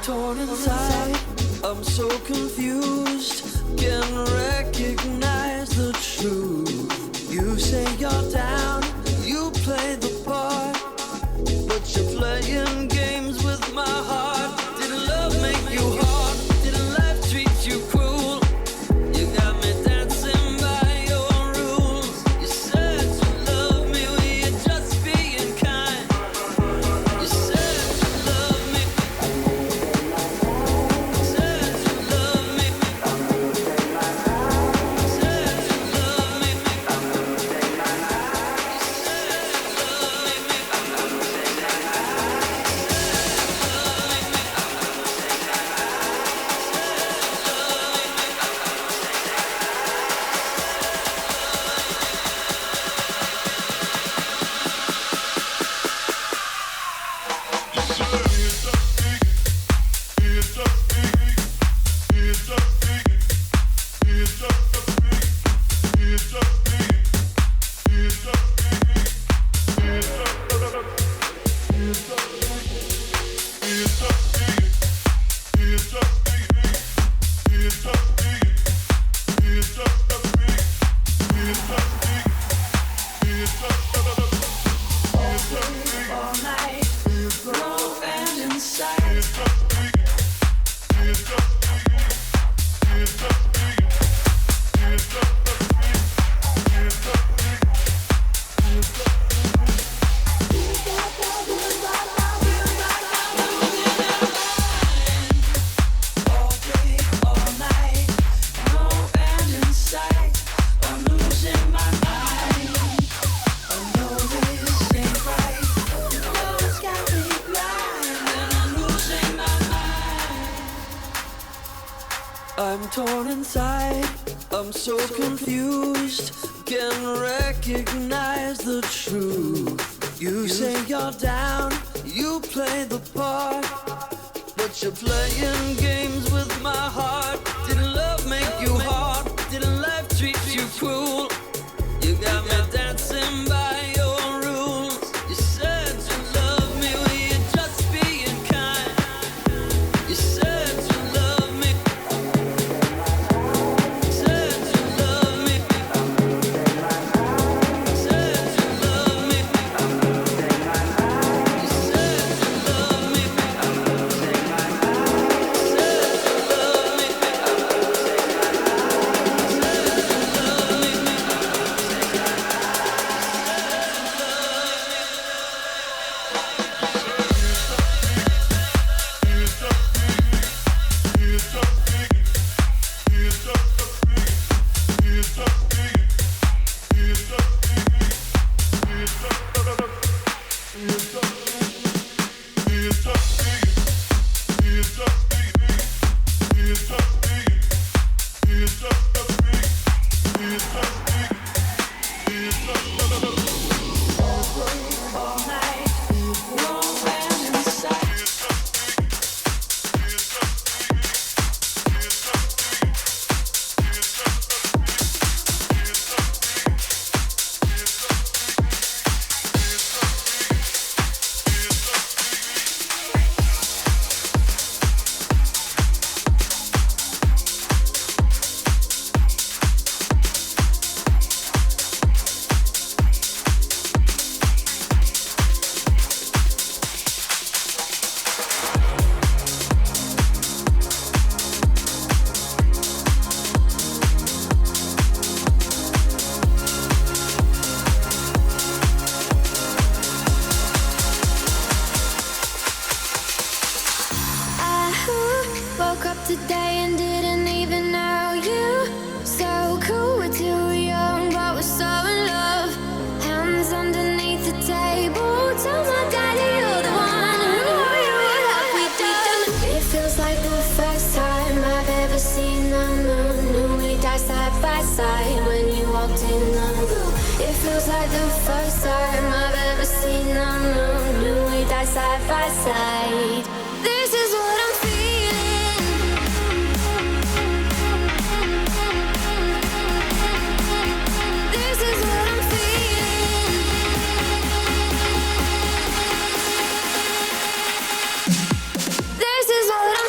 torn inside, I'm so confused, can't recognize the truth. You say you're down, you play the part, but you're playing games with my heart. Did love make you hard? Did life treat you cruel? You got me dancing by your rules. You said you love me, were you just being kind? You said you love me. Said you love me. Said you love me. I'm torn inside, I'm so confused, can't recognize the truth. You say you're down, you play the part, but you're playing games with my heart. Did love make you hard? Did life treat you cruel? You got me dancing by your rules. You said you love me, were you just being kind? You said you love me. Said you love me. Said you love me. You said you love me. Said you love me. Today and didn't even know you. So cool, we're too young, but we're so in love. Hands underneath the table. Tell my daddy you're the one. And what have we done? It feels like the first time I've ever seen the moon. And we died side by side when you walked in the room. It feels like the first time I've ever seen the moon. And we died side by side. This is what I'm feeling. This is what I'm feeling. This is what I'm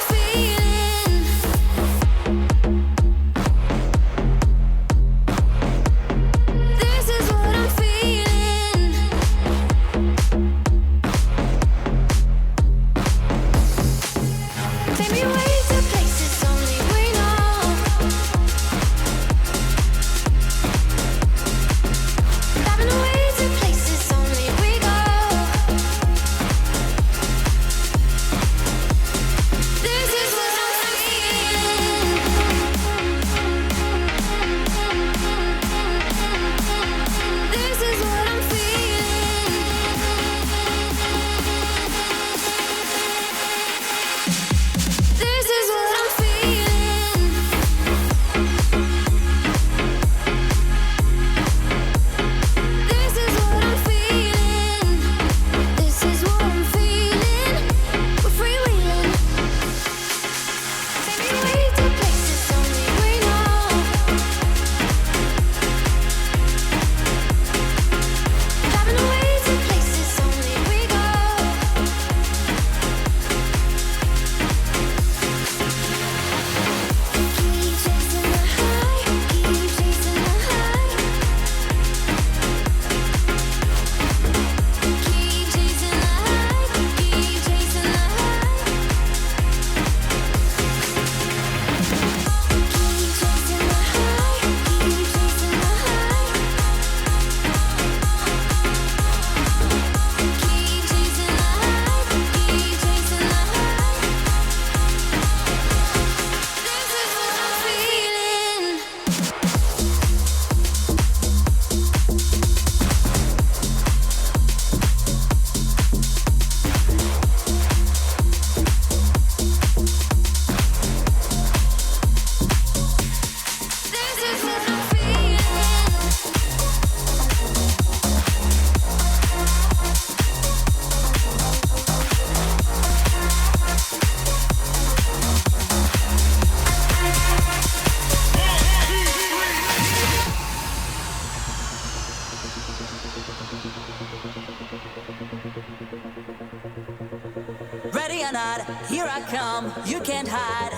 Ready or not, here I come, you can't hide.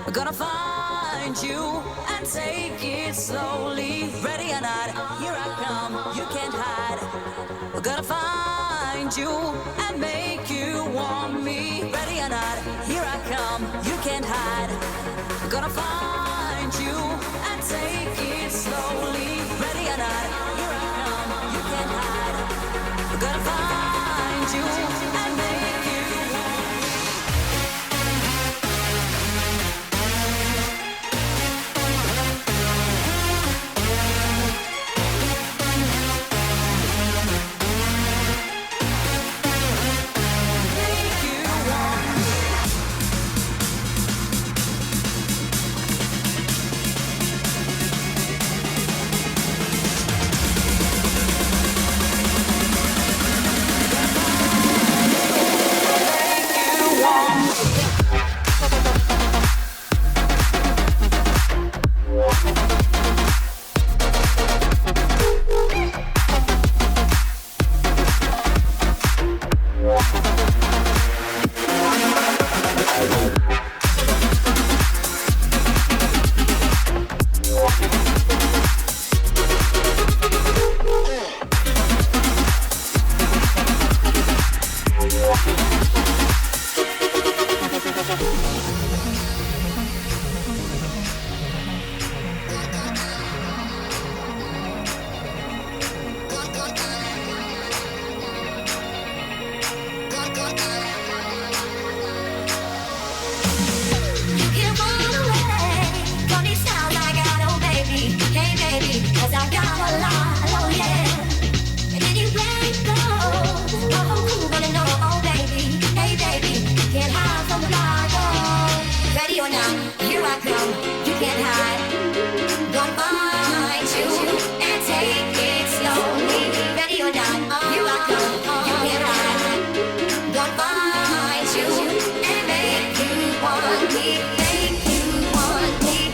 I'm gonna find you and take it slowly. Ready or not, here I come, you can't hide. I'm gonna find you and make you want me. Ready or not, here I come, you can't hide. I'm gonna find you and take it slowly. Ready or not, here I come, you can't hide. I'm gonna find you and make you want me. Make you want me.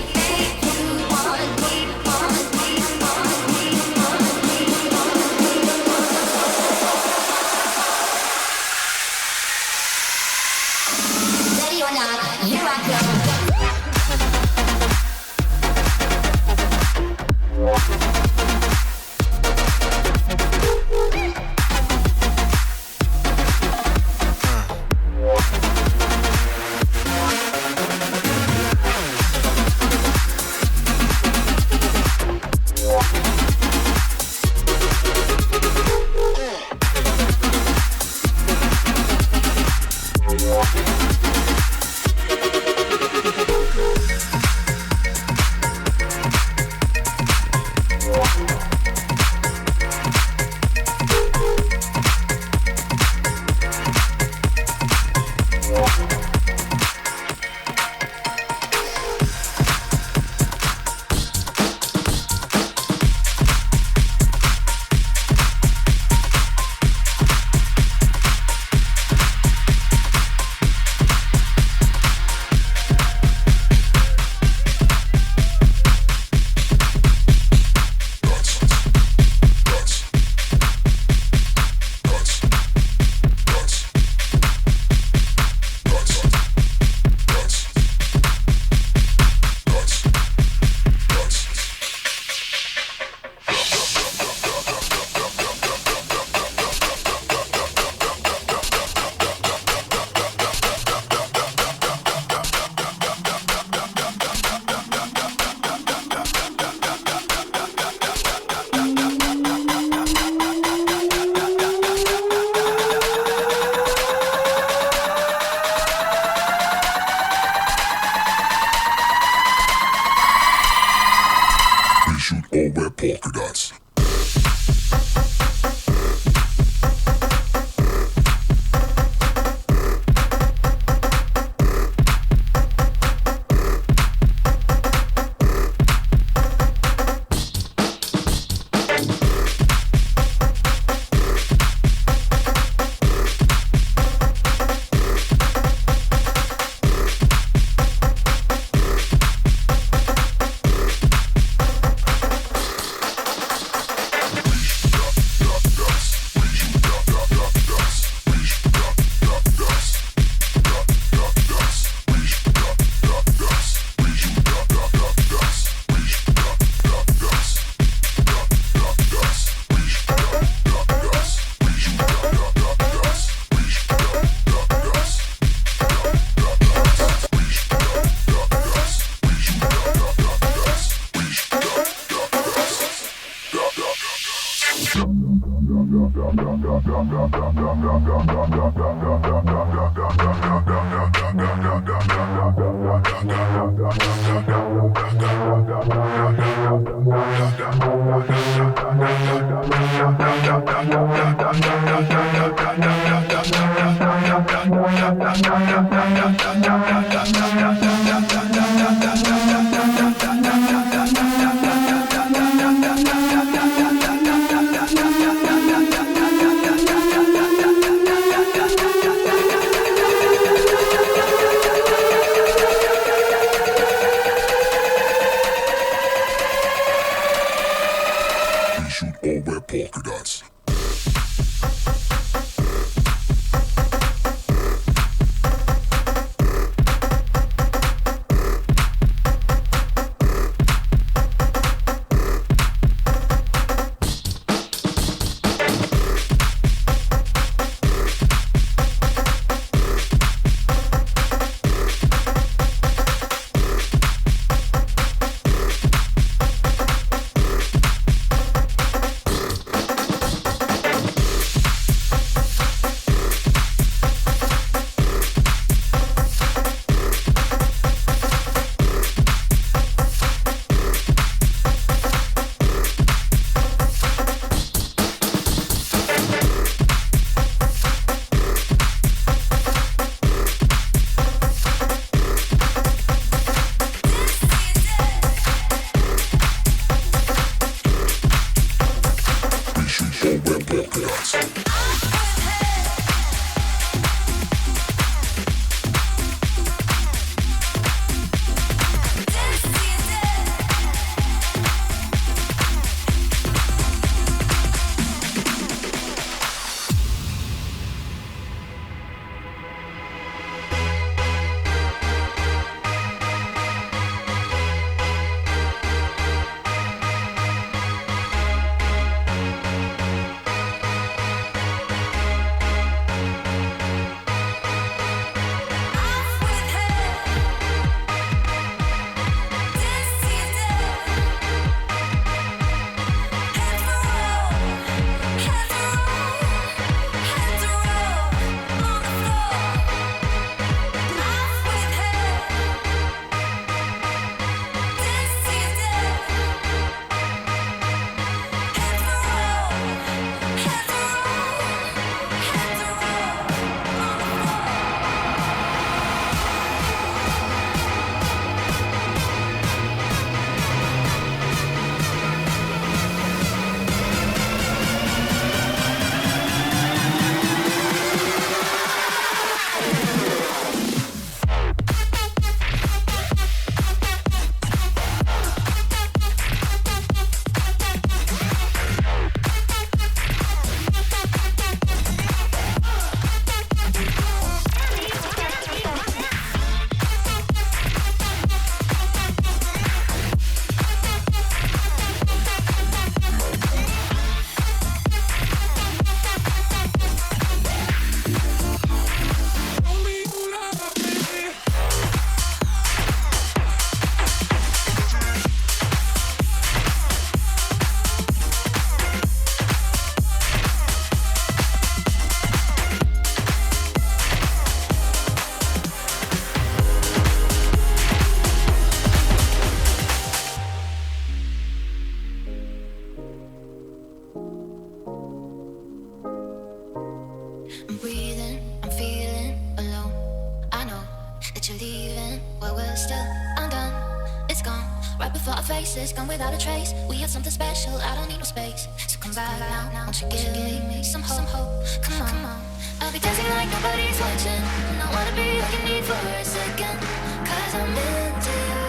faces gone without a trace. We had something special, I don't need no space. So come back now, won't you give me some hope? Come on. I'll be dancing like nobody's watching, and I wanna be all you need for a second, 'cause I'm into you.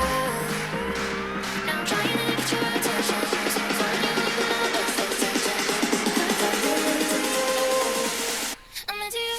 Now I'm trying to get your attention, so I'm falling in with my best intention, 'cause I'm into you. I'm into you.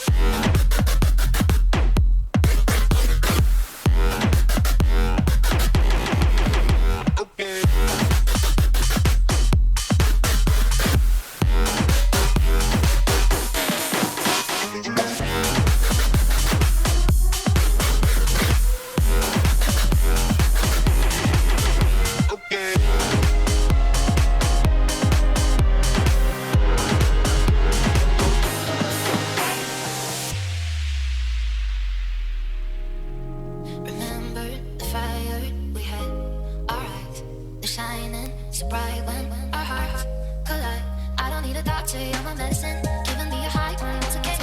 water, you're my medicine. Giving me a high when it's okay.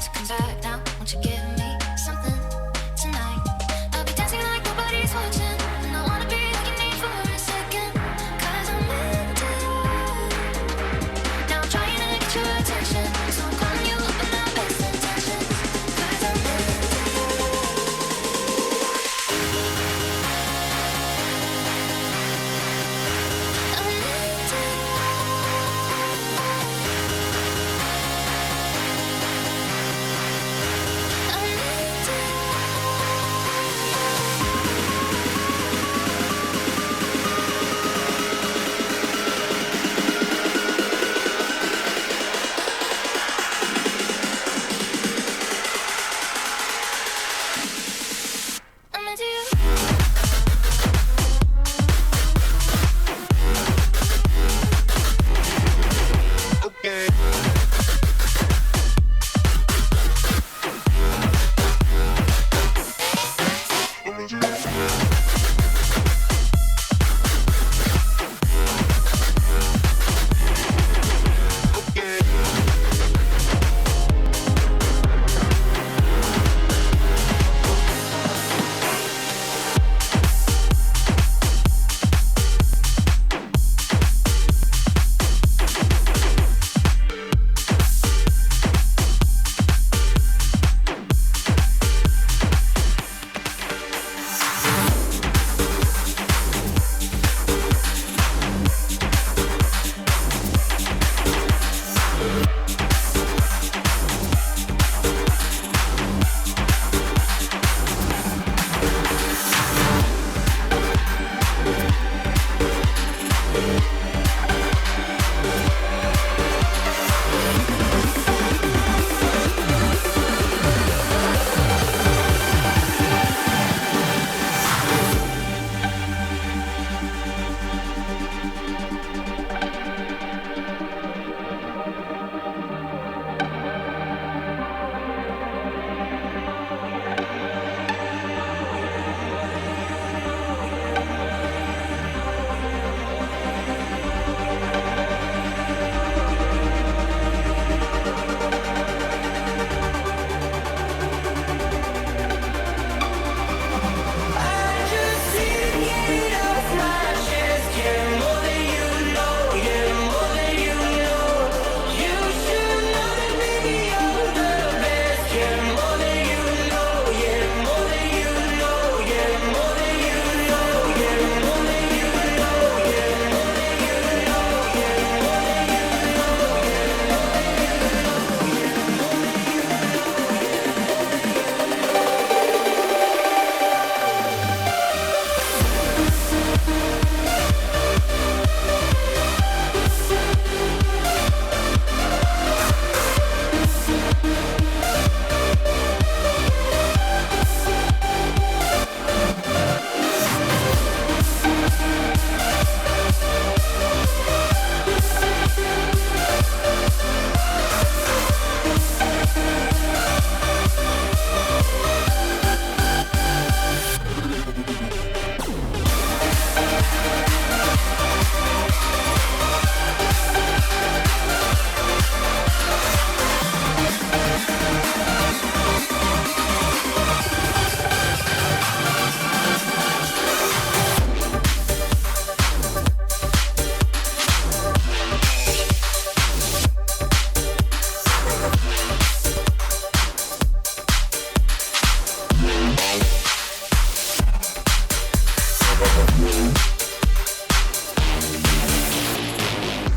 So come back now, won't you give me something tonight? I'll be dancing like nobody's watching, and I wanna be looking at you for a second, 'cause I'm into you. Now I'm trying to get your attention, so I'm calling you up in my best intentions, 'cause I'm into you. I'm into you. I'm into you.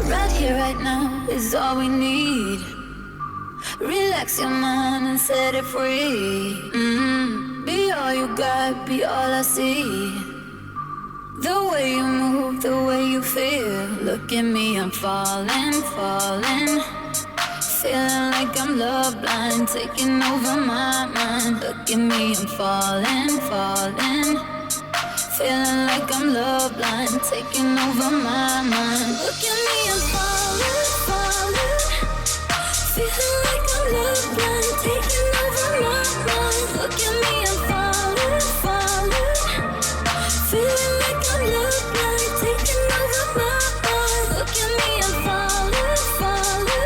Right here, right now is all we need. Relax your mind and set it free. Be all you got, be all I see. The way you move, the way you feel. Look at me, I'm falling, falling. Feeling like I'm love blind, taking over my mind. Look at me, I'm falling, falling. Feeling like I'm love blind, taking over my mind. Look at me, I'm falling, falling. Feeling like I'm love blind, taking over my mind. Look at me, I'm falling, falling. Feeling like I'm love blind, taking over my mind. Look at me, I'm falling, falling.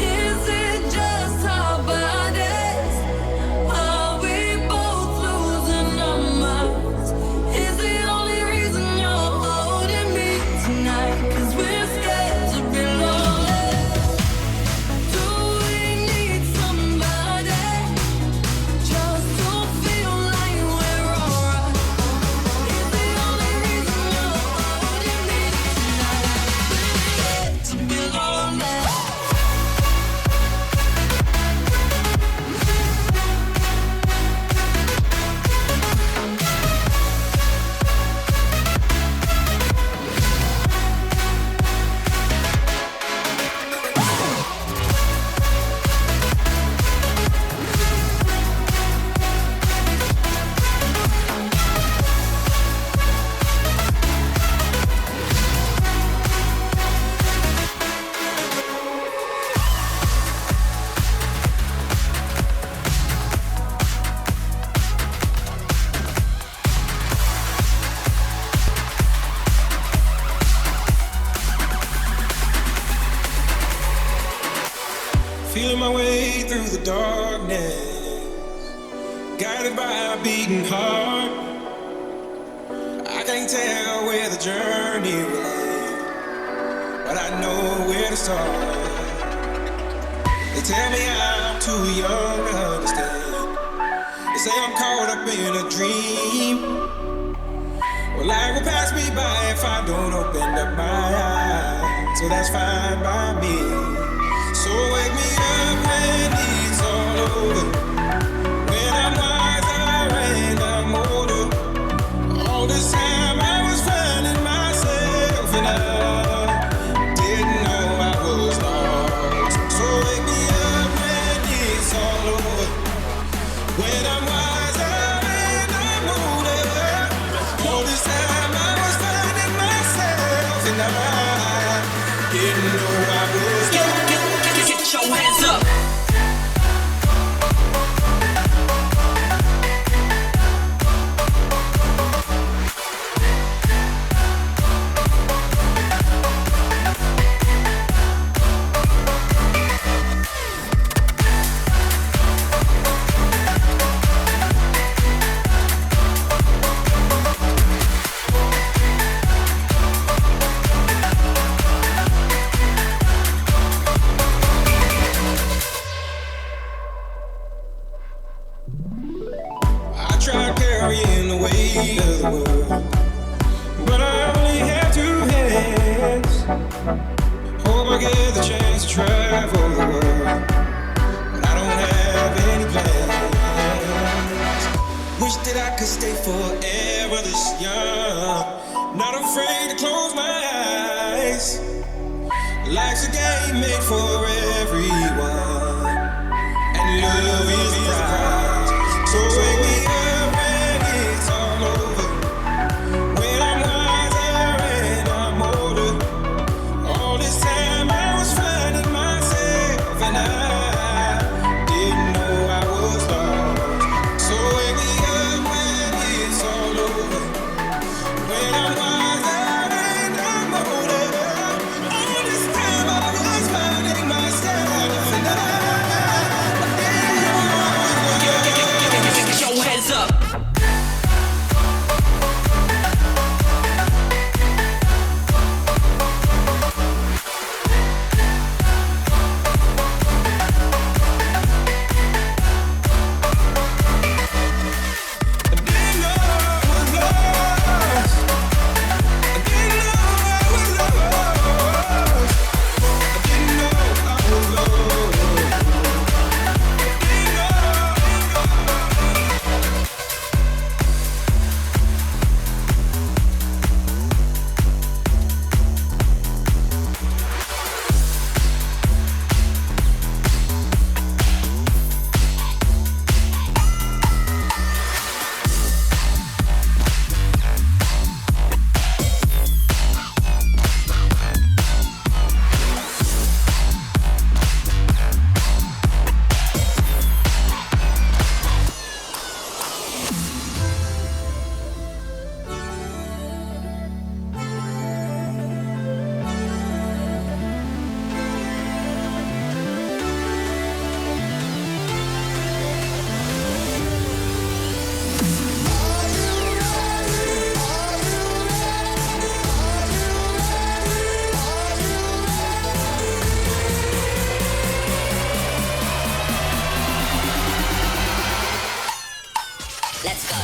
Is it just our bodies? Are guided by a beating heart. I can't tell where the journey will end, but I know where to start. They tell me I'm too young to understand. They say I'm caught up in a dream. Well, life will pass me by if I don't open up my eyes. So that's fine by me. So wake me up when it's all over, when I'm wiser and I'm older. All this time I was finding myself and I didn't know I was lost. So wake me up when it's all over, when I'm wiser and I'm older. All this time I was finding myself and I didn't know I was lost. Get your hands up. Tried carrying the weight of the world, but I only have two hands. Hope I get the chance to travel the world, but I don't have any plans. Wish that I could stay forever this young, not afraid to close my eyes. Life's a game made for everyone, and love is the prize. So wake me up when it's all over, when I'm wiser and I'm older. All this time I was finding myself and I didn't know I was lost. So wake me up when it's all over, when I'm wiser and I'm older. All this time I was finding myself and I didn't know I was lost. Get your hands up. Let's go.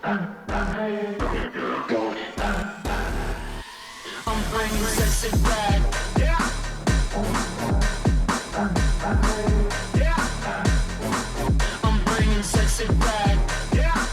I'm bringing sexy back. Yeah. Yeah. I'm bringing sexy back. Yeah.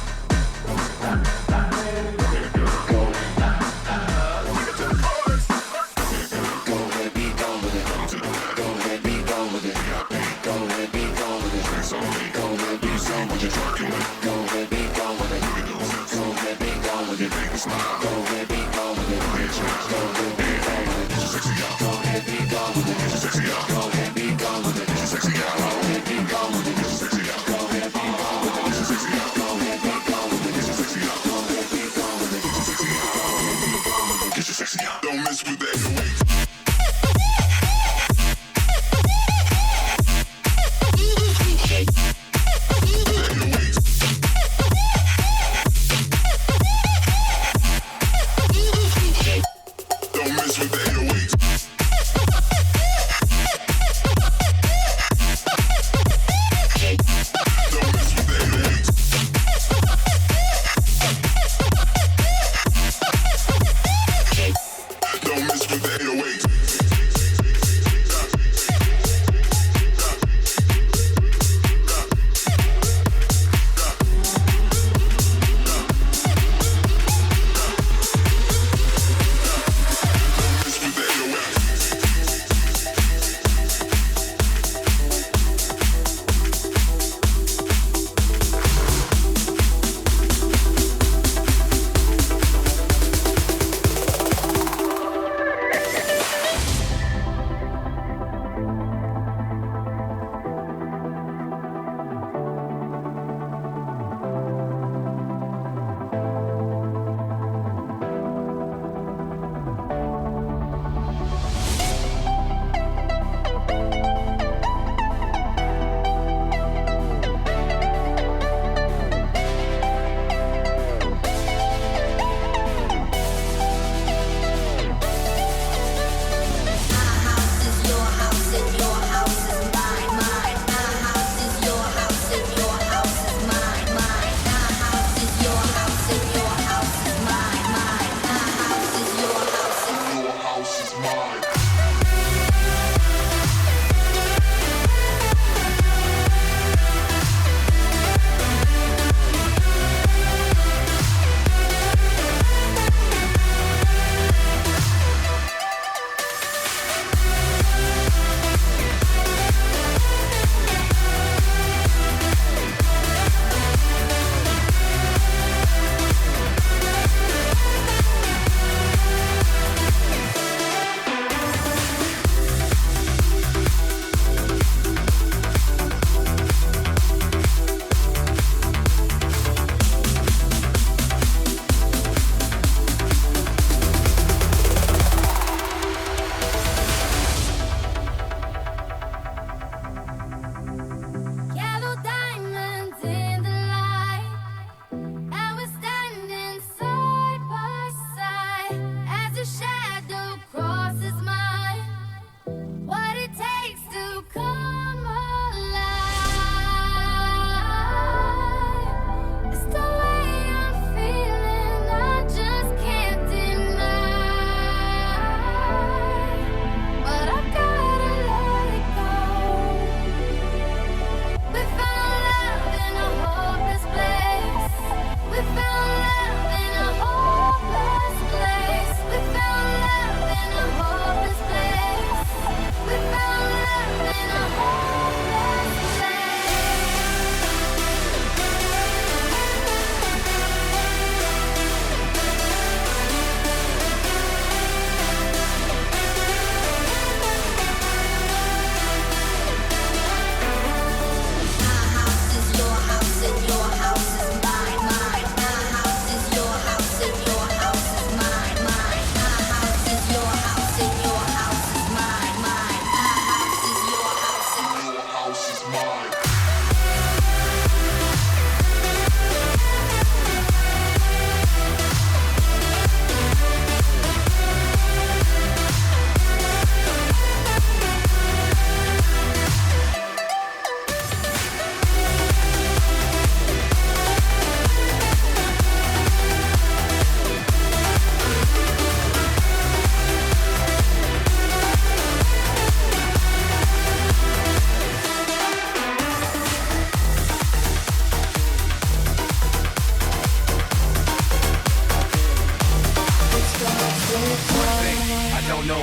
Don't mess with that.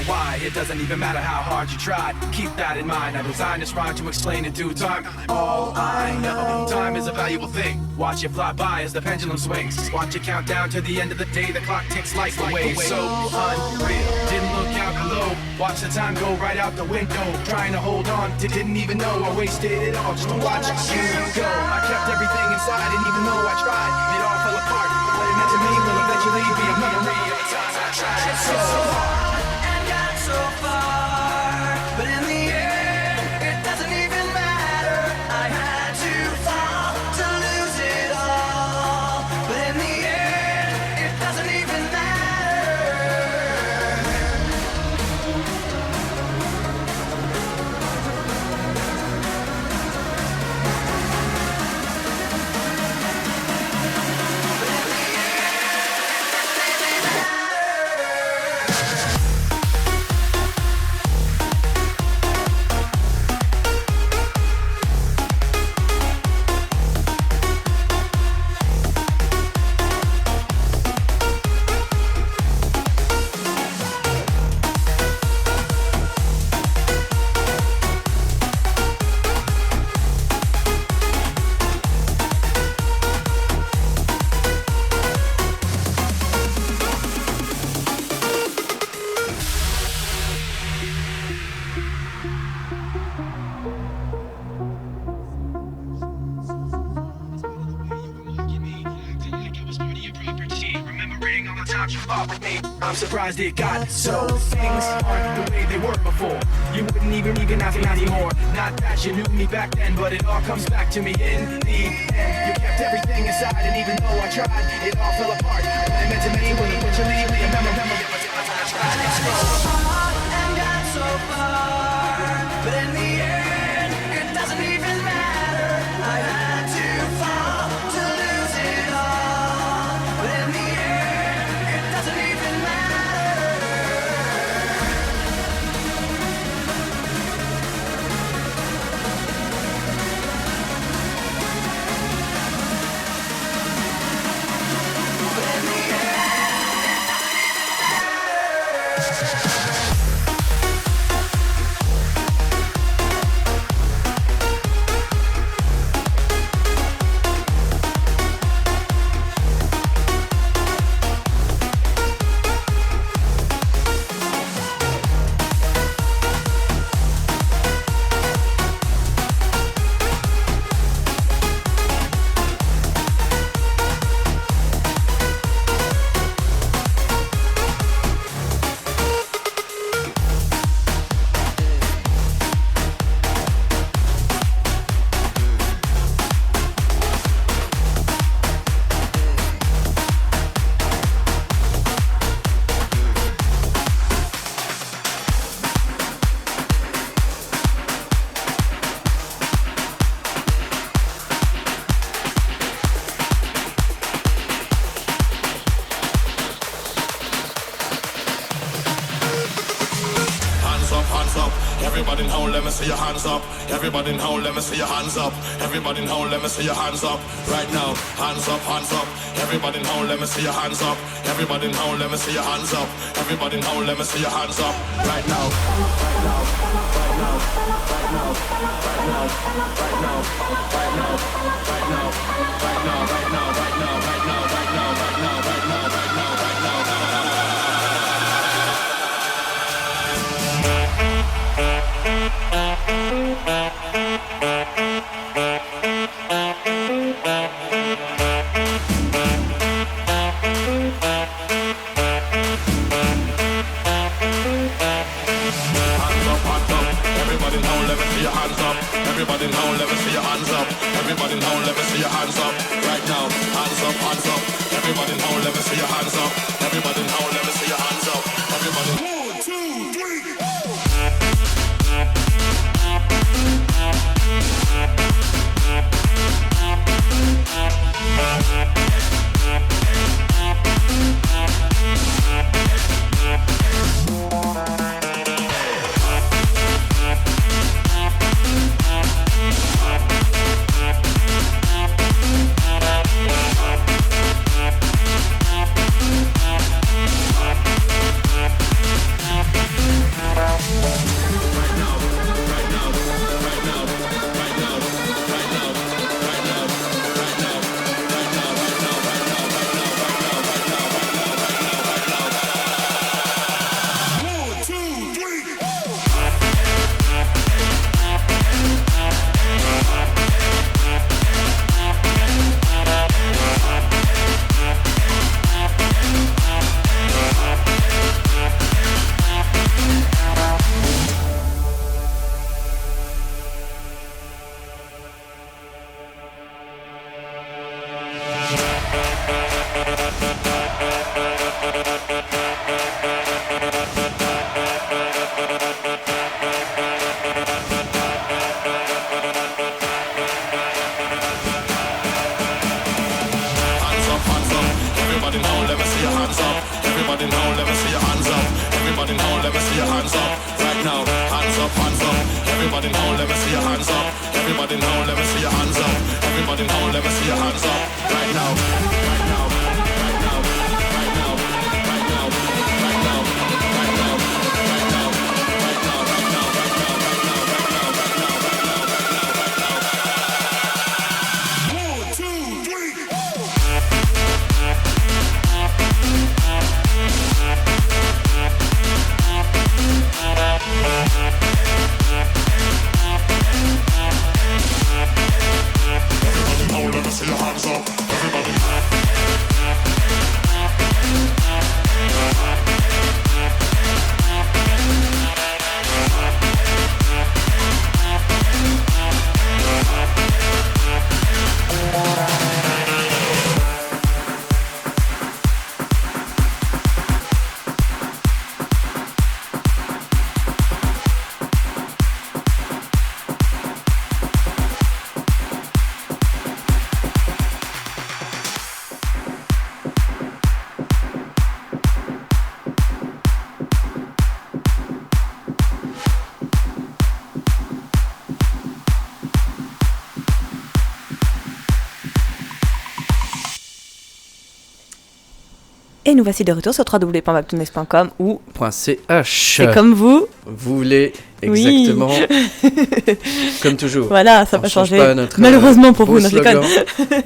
why. It doesn't even matter how hard you try. Keep that in mind. I designed this rhyme to explain in due time. All I know, time is a valuable thing. Watch it fly by as the pendulum swings. Watch it count down to the end of the day. The clock ticks like a wave. So unreal. Didn't look out below. Watch the time go right out the window. Trying to hold on to didn't even know I wasted it all just to watch you go. I kept everything inside, and even though I tried, it all fell apart. What it meant to me will eventually be a memory of the times I tried. So hard and got so far, but in the end, it doesn't even matter. I had to fall to lose it all, but in the end, it doesn't even matter. I'm surprised it got so. Things aren't the way they were before. You wouldn't even ask me anymore. Not that you knew me back then, but it all comes back to me in the end. You kept everything inside, and even though I tried, it all fell apart. What it meant to me will eventually be a memory of the times I tried. So hard and got so far, but in the end, it doesn't even matter. I had to fall to lose it all, but in the end, it doesn't even matter. Everybody in home, let me see your hands up. Everybody in home, let me see your hands up. Everybody in home, let me see your hands up. Right now, hands up, hands up. Everybody in home, let me see your hands up. Everybody in home, let me see your hands up. Everybody in home, let me see your hands up. Right now, right now, right now, right now, right now, right now, right now, right now, right now, right now, right now, right now, right now, right now, right now, right now, right now. Everybody now, let me see your hands up. Everybody now, let me see your hands up. Everybody now, let me see your hands up. Right now, hands up, hands up. Everybody now, let me see your hands up. Everybody now, let me see your hands up. Everybody. 1, 2, 3. Everybody now, let me see your hands up. Everybody now, let me see your hands up. Everybody now, let me see your hands up. Right now, right now, right now, right now, right now, right now, right now, right now, right now, right now, right now, right now, right now, right now, right now, right now, right now. 1, 2, 3. Let me see your hands up, everybody. Et nous voici de retour sur www.backtoonext.com où .ch. c'est comme vous. Vous voulez exactement comme toujours. Voilà, ça On va change changer. pas notre, Malheureusement pour beau vous, non, je déconne. slogan.